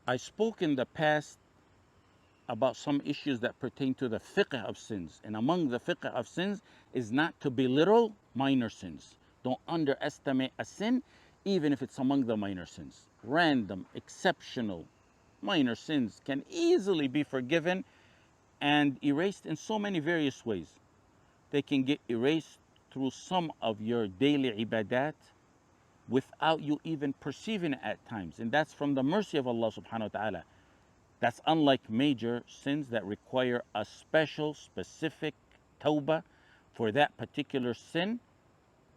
I spoke in the past about some issues that pertain to the fiqh of sins. And among the fiqh of sins is not to belittle minor sins. Don't underestimate a sin, even if it's among the minor sins. Random, exceptional, minor sins can easily be forgiven and erased in so many various ways. They can get erased through some of your daily ibadat without you even perceiving it at times. And that's from the mercy of Allah subhanahu wa ta'ala. That's unlike major sins that require a special, specific tawbah for that particular sin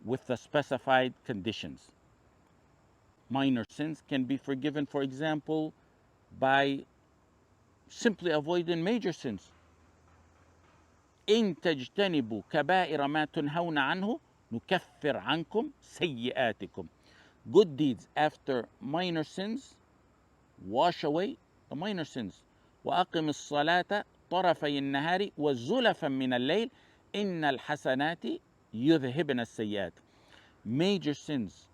with the specified conditions. Minor sins can be forgiven, for example, by simply avoiding major sins. إن تجتنبوا كبائر ما تنهون عنه نكفر عنكم سيئاتكم. Good deeds after minor sins wash away the minor sins. وأقم الصلاة طرفي النهار وزلفا من الليل إن الحسنات يذهبن السيئات. Major sins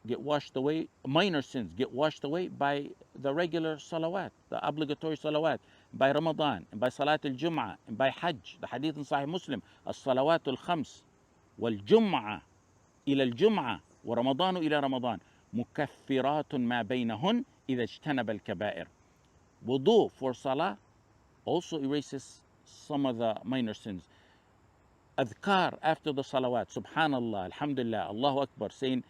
get washed away, minor sins get washed away by the regular salawat, the obligatory salawat, by Ramadan, and by Salat al-Jum'ah, and by Hajj. The hadith in Sahih Muslim, الصلوات الخمس والجمعة إلى الجمعة ورمضان إلى رمضان مكفرات ما بينهن إذا اجتنب الكبائر. Wudu for salah also erases some of the minor sins. Adhkar after the salawat, subhanallah, alhamdulillah, Allahu Akbar, saying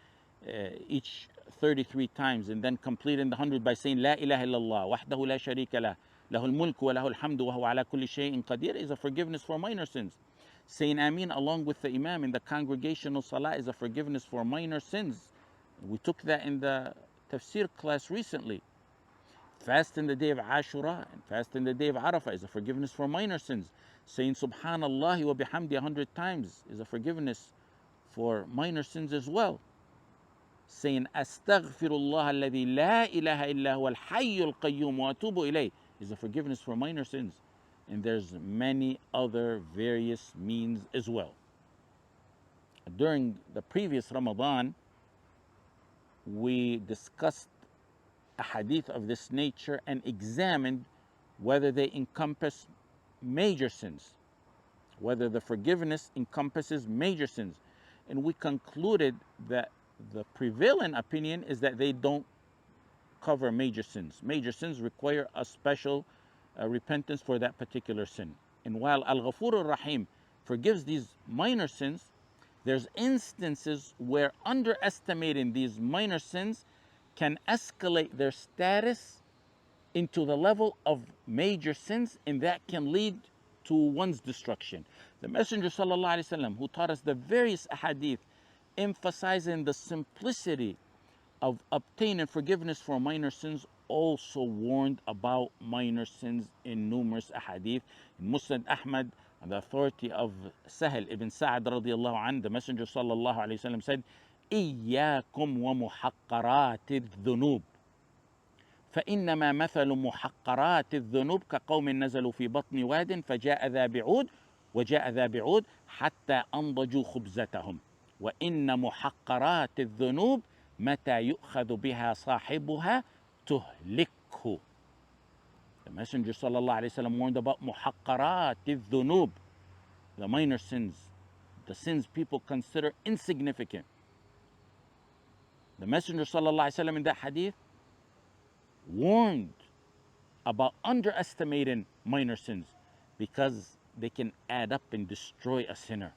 each 33 times and then completing the 100 by saying La ilaha illallah, wahdahu la sharika lah, lahul mulku wa lahul hamdu wa huwa ala kulli shay'in qadir is a forgiveness for minor sins. Saying Ameen along with the Imam in the congregational salah is a forgiveness for minor sins. We took that in the tafsir class recently. Fast in the day of Ashura and fast in the day of Arafah is a forgiveness for minor sins. Saying Subhanallah wa bihamdi 100 times is a forgiveness for minor sins as well. Saying Astaghfirullah alladhi la ilaha illa huwa al-hayyul qayyum wa atubu ilayh is a forgiveness for minor sins. And there's many other various means as well. During the previous Ramadan, we discussed a hadith of this nature and examined whether they encompass major sins, whether the forgiveness encompasses major sins. And we concluded that the prevailing opinion is that they don't cover major sins. Major sins require a special repentance for that particular sin. And while Al-Ghafur Ar-Rahim forgives these minor sins, there's instances where underestimating these minor sins can escalate their status into the level of major sins, and that can lead to one's destruction. The Messenger sallallahu alaihi wasallam, who taught us the various ahadith emphasizing the simplicity of obtaining forgiveness for minor sins, also warned about minor sins in numerous ahadith. In Musnad Ahmad, on the authority of Sahel ibn Sa'ad radiallahu anhu, the Messenger sallallahu alaihi wasallam said, إياكم ومحقرات الذنوب فإنما مثل محقرات الذنوب كقوم نزلوا في بطن واد فجاء ذا بعود وجاء ذا بعود حتى أنضجوا خبزتهم وإن محقرات الذنوب متى يؤخذ بها صاحبها تهلكه. The Messenger sallallahu alaihi wasallam warned about محقرات الذنوب, the minor sins, the sins people consider insignificant. The Messenger sallallahu alaihi wasallam in that hadith warned about underestimating minor sins because they can add up and destroy a sinner.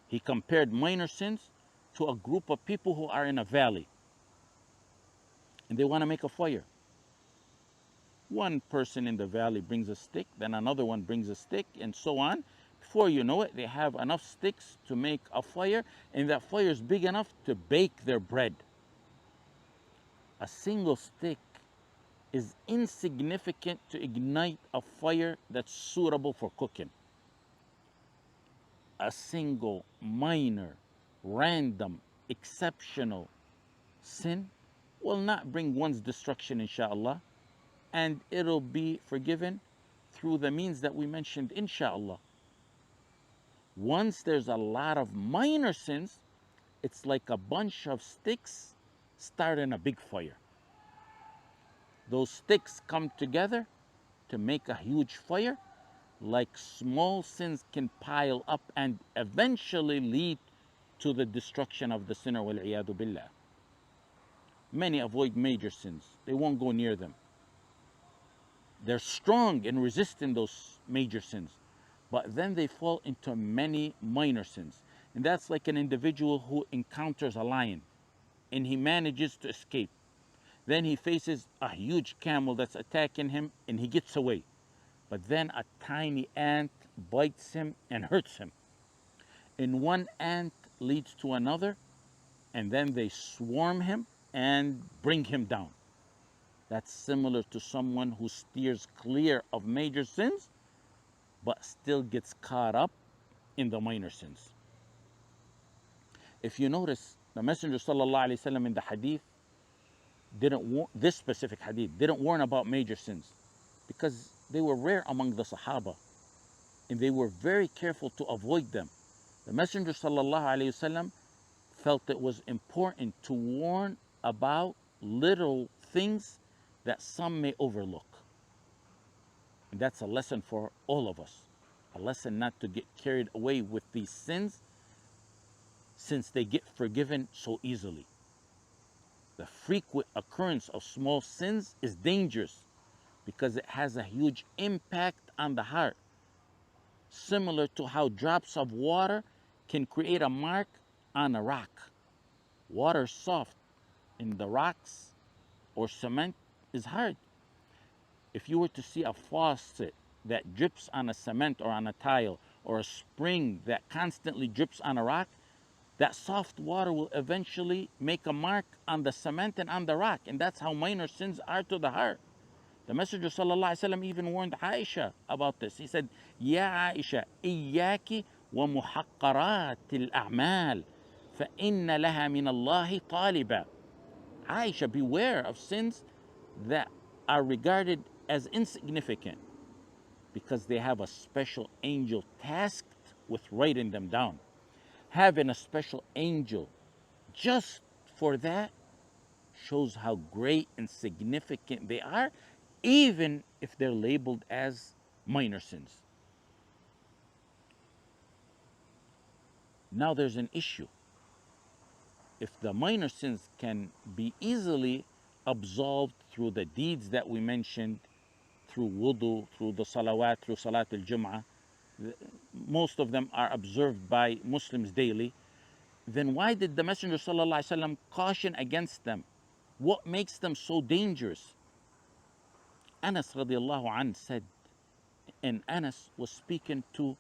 He compared minor sins to a group of people who are in a valley and they want to make a fire. One person in the valley brings a stick, then another one brings a stick, and so on. Before you know it, they have enough sticks to make a fire, and that fire is big enough to bake their bread. A single stick is insignificant to ignite a fire that's suitable for cooking. A single, minor, random, exceptional sin will not bring one's destruction, inshallah, and it'll be forgiven through the means that we mentioned, inshallah. Once there's a lot of minor sins, it's like a bunch of sticks starting a big fire. those sticks come together to make a huge fire, like small sins can pile up and eventually lead to the destruction of the sinner, wal-iyadu billah. Many avoid major sins. They won't go near them. They're strong in resisting those major sins. But then they fall into many minor sins. And that's like an individual who encounters a lion and he manages to escape. Then he faces a huge camel that's attacking him and he gets away. But then a tiny ant bites him and hurts him. And one ant leads to another, and then they swarm him and bring him down. That's similar to someone who steers clear of major sins but still gets caught up in the minor sins. If you notice, the Messenger sallallahu alaihi wasallam in the hadith didn't this specific hadith didn't warn about major sins because they were rare among the Sahaba and they were very careful to avoid them. The Messenger sallallahu alaihi wasallam felt it was important to warn about little things that some may overlook. And that's a lesson for all of us. A lesson not to get carried away with these sins since they get forgiven so easily. The frequent occurrence of small sins is dangerous because it has a huge impact on the heart, similar to how drops of water can create a mark on a rock. Water is soft, and the rocks or cement is hard. If you were to see a faucet that drips on a cement or on a tile, or a spring that constantly drips on a rock, that soft water will eventually make a mark on the cement and on the rock. And that's how minor sins are to the heart. The Messenger ﷺ even warned Aisha about this. He said, Ya Aisha, إياك ومحقرات الأعمال فإن لها من الله طالبا. Aisha, beware of sins that are regarded as insignificant because they have a special angel tasked with writing them down. Having a special angel just for that shows how great and significant they are, even if they're labeled as minor sins. Now there's an issue. If the minor sins can be easily absolved through the deeds that we mentioned, through wudu, through the salawat, through salat al-jum'ah, most of them are observed by Muslims daily, then why did the Messenger ﷺ caution against them? What makes them so dangerous? Anas radiallahu anh said, and Anas was speaking to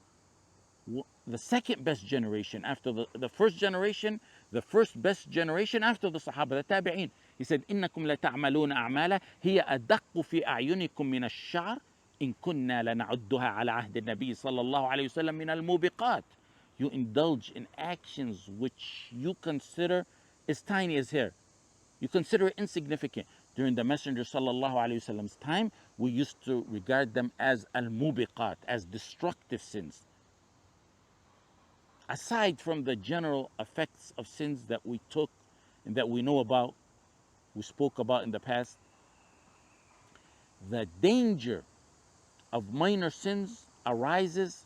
the second best generation after the first generation, the first best generation after the Sahaba, the Tabi'een. He said, إنكم لتعملون أعمالا هي أدق في أعينكم من الشعر إن كنا لنعدها على عهد النبي صلى الله عليه وسلم من الموبقات. You indulge in actions which you consider as tiny as hair. You consider it insignificant. During the Messenger sallallahu alaihi wasallam's time, we used to regard them as al-mubiqat, as destructive sins. Aside from the general effects of sins that we took and that we know about, we spoke about in the past, the danger of minor sins arises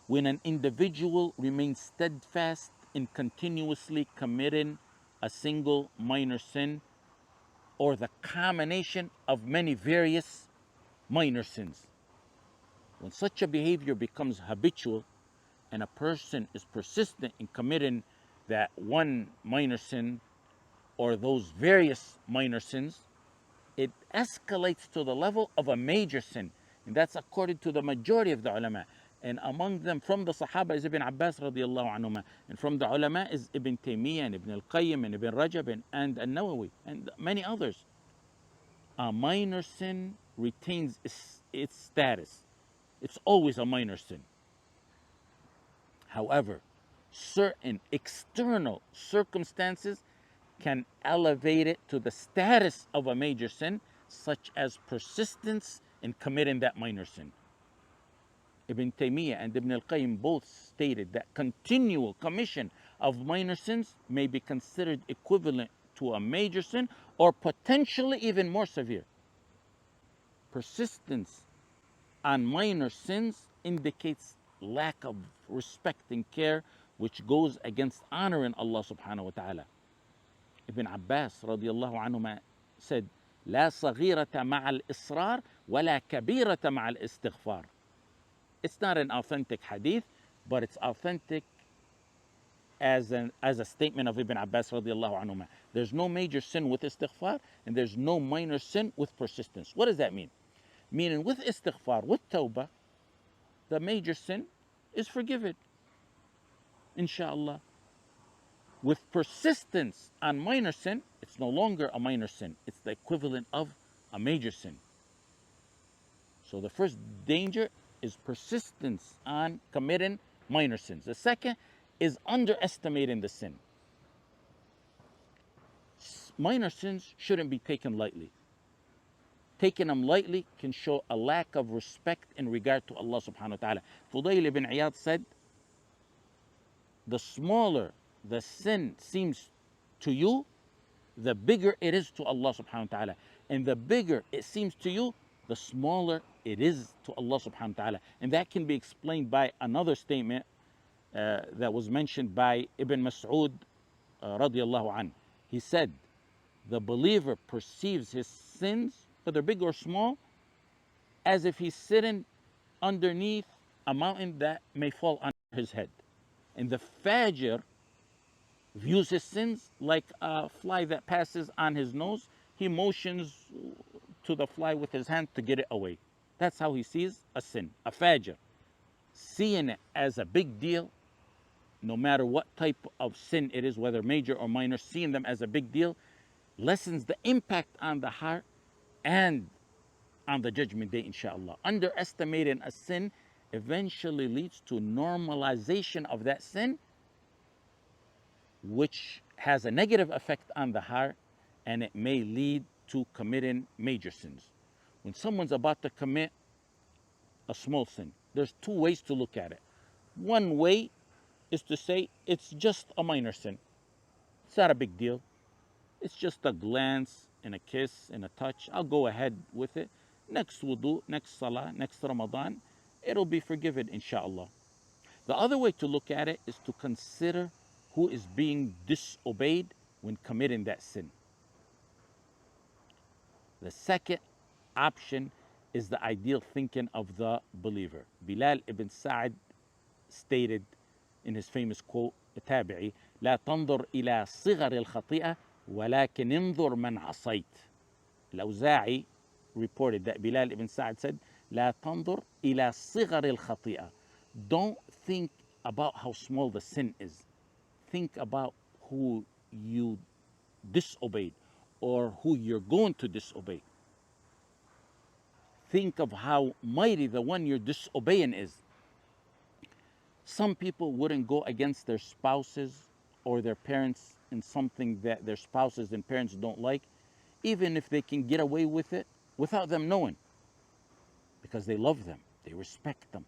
when an individual remains steadfast in continuously committing a single minor sin or the combination of many various minor sins. When such a behavior becomes habitual and a person is persistent in committing that one minor sin or those various minor sins, it escalates to the level of a major sin. And that's according to the majority of the ulama. And among them, from the Sahaba is Ibn Abbas radiallahu anhuma. And from the ulama is Ibn Taymiyyah and Ibn al-Qayyim and Ibn Rajab and An-Nawawi and many others. A minor sin retains its status. It's always a minor sin. However, certain external circumstances can elevate it to the status of a major sin, such as persistence in committing that minor sin. Ibn Taymiyyah and Ibn al-Qayyim both stated that continual commission of minor sins may be considered equivalent to a major sin or potentially even more severe. Persistence on minor sins indicates lack of respect and care, which goes against honoring Allah subhanahu wa ta'ala. Ibn Abbas radiallahu anhuma said, لا صغيرة مع الإصرار ولا كبيرة مع الاستغفار. It's not an authentic hadith, but it's authentic as a statement of Ibn Abbas radiallahu anhuma. There's no major sin with istighfar, and there's no minor sin with persistence. What does that mean? Meaning with istighfar, with tawbah, the major sin is forgiven, inshallah. With persistence on minor sin, it's no longer a minor sin. It's the equivalent of a major sin. So the first danger is persistence on committing minor sins. The second is underestimating the sin. Minor sins shouldn't be taken lightly. Taking them lightly can show a lack of respect in regard to Allah subhanahu wa ta'ala. Fudayl ibn Iyad said, the smaller the sin seems to you, the bigger it is to Allah subhanahu wa ta'ala. And the bigger it seems to you, the smaller it is to Allah subhanahu wa ta'ala. And that can be explained by another statement that was mentioned by Ibn Mas'ud radiallahu anh. He said, the believer perceives his sins, whether big or small, as if he's sitting underneath a mountain that may fall on his head. And the fajr views his sins like a fly that passes on his nose. He motions to the fly with his hand to get it away. That's how he sees a sin, a fajr. Seeing it as a big deal, no matter what type of sin it is, whether major or minor, seeing them as a big deal lessens the impact on the heart and on the judgment day, inshallah. Underestimating a sin eventually leads to normalization of that sin, which has a negative effect on the heart, and it may lead to committing major sins. When someone's about to commit a small sin, there's two ways to look at it. One way is to say it's just a minor sin. It's not a big deal. It's just a glance and a kiss and a touch. I'll go ahead with it. Next wudu, next salah, next Ramadan, it'll be forgiven, inshallah. The other way to look at it is to consider who is being disobeyed when committing that sin. The second option is the ideal thinking of the believer. Bilal ibn Sa'd stated in his famous quote, التابعي, لا تنظر إلى صغر الخطيئة ولكن انظر من عصيت. الأوزاعي reported that Bilal ibn Sa'd said, لا تنظر إلى صغر الخطيئة. Don't think about how small the sin is. Think about who you disobeyed or who you're going to disobey. Think of how mighty the one you're disobeying is. Some people wouldn't go against their spouses or their parents in something that their spouses and parents don't like, even if they can get away with it without them knowing, because they love them, they respect them,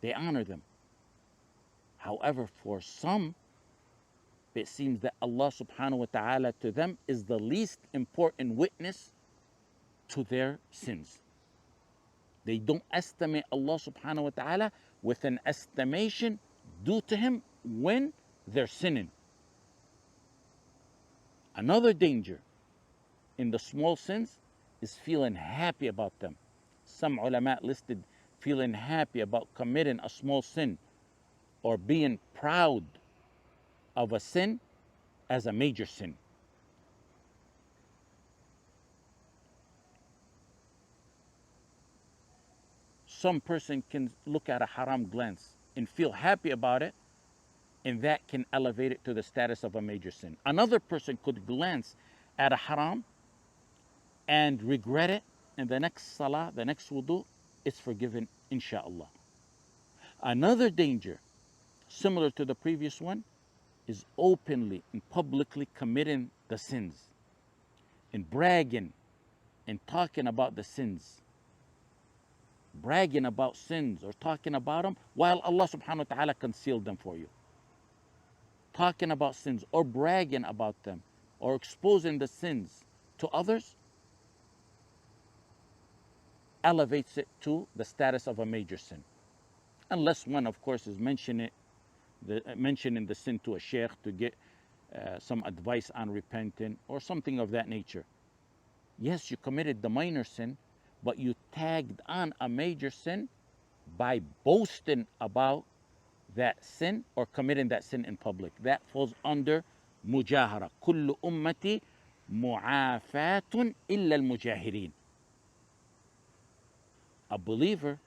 they honor them. However, for some, it seems that Allah subhanahu wa ta'ala to them is the least important witness to their sins. They don't estimate Allah subhanahu wa ta'ala with an estimation due to him when they're sinning. Another danger in the small sins is feeling happy about them. Some ulama listed feeling happy about committing a small sin or being proud of a sin as a major sin. Some person can look at a haram glance and feel happy about it, and that can elevate it to the status of a major sin. Another person could glance at a haram and regret it, and the next salah, the next wudu, it's forgiven, inshallah. Another danger, similar to the previous one, is openly and publicly committing the sins and bragging and talking about the sins. Bragging about sins or talking about them while Allah subhanahu wa ta'ala concealed them for you. Talking about sins or bragging about them or exposing the sins to others elevates it to the status of a major sin. Unless one, of course, is mentioning the sin to a sheikh to get some advice on repenting or something of that nature. Yes, you committed the minor sin, but you tagged on a major sin by boasting about that sin or committing that sin in public. That falls under mujahara. كل أمتي معافاة إلا المجاهرين. A believer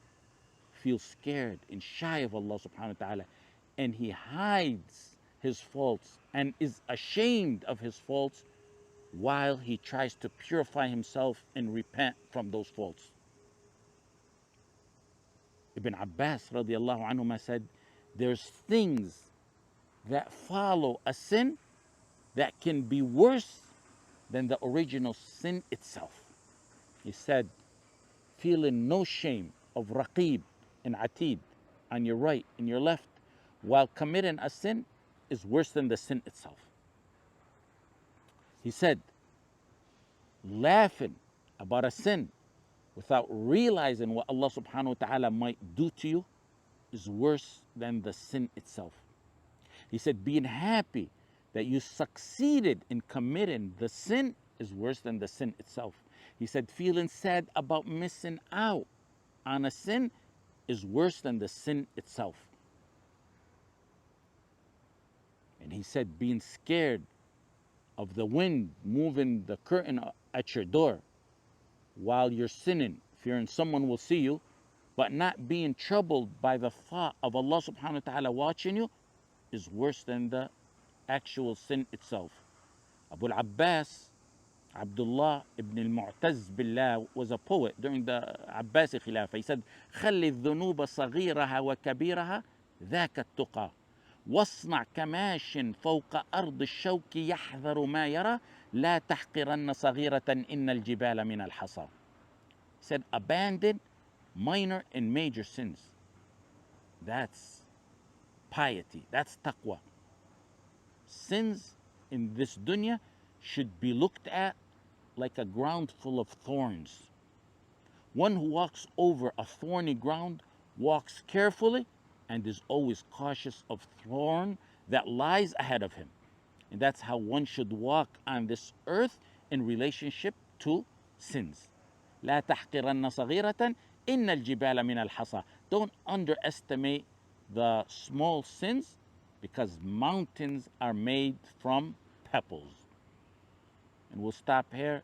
feels scared and shy of Allah subhanahu wa ta'ala, and he hides his faults and is ashamed of his faults while he tries to purify himself and repent from those faults. Ibn Abbas radiallahu anhuma said, there's things that follow a sin that can be worse than the original sin itself. He said, feeling no shame of raqib and atid on your right and your left while committing a sin is worse than the sin itself. He said, laughing about a sin without realizing what Allah subhanahu wa ta'ala might do to you is worse than the sin itself. He said, being happy that you succeeded in committing the sin is worse than the sin itself. He said, feeling sad about missing out on a sin is worse than the sin itself. And he said, being scared of the wind moving the curtain at your door while you're sinning, fearing someone will see you, but not being troubled by the thought of Allah subhanahu wa ta'ala watching you is worse than the actual sin itself. Abu al-Abbas, Abdullah ibn al-Mu'taz billah, was a poet during the Abbasi Khilafah. He said, خلي الذنوب صغيرها وكبيرها ذاك التقى واصنع كماش فوق أرض الشوك يحذر ما يرى لا تحقرن صغيرة إن الجبال من الحصى. He said, abandon minor and major sins. That's piety. That's taqwa. Sins in this dunya should be looked at like a ground full of thorns. One who walks over a thorny ground walks carefully and is always cautious of thorn that lies ahead of him. And that's how one should walk on this earth in relationship to sins. لا تحقرن صغيرة إن الجبال من الحصى. Don't underestimate the small sins because mountains are made from pebbles. And we'll stop here.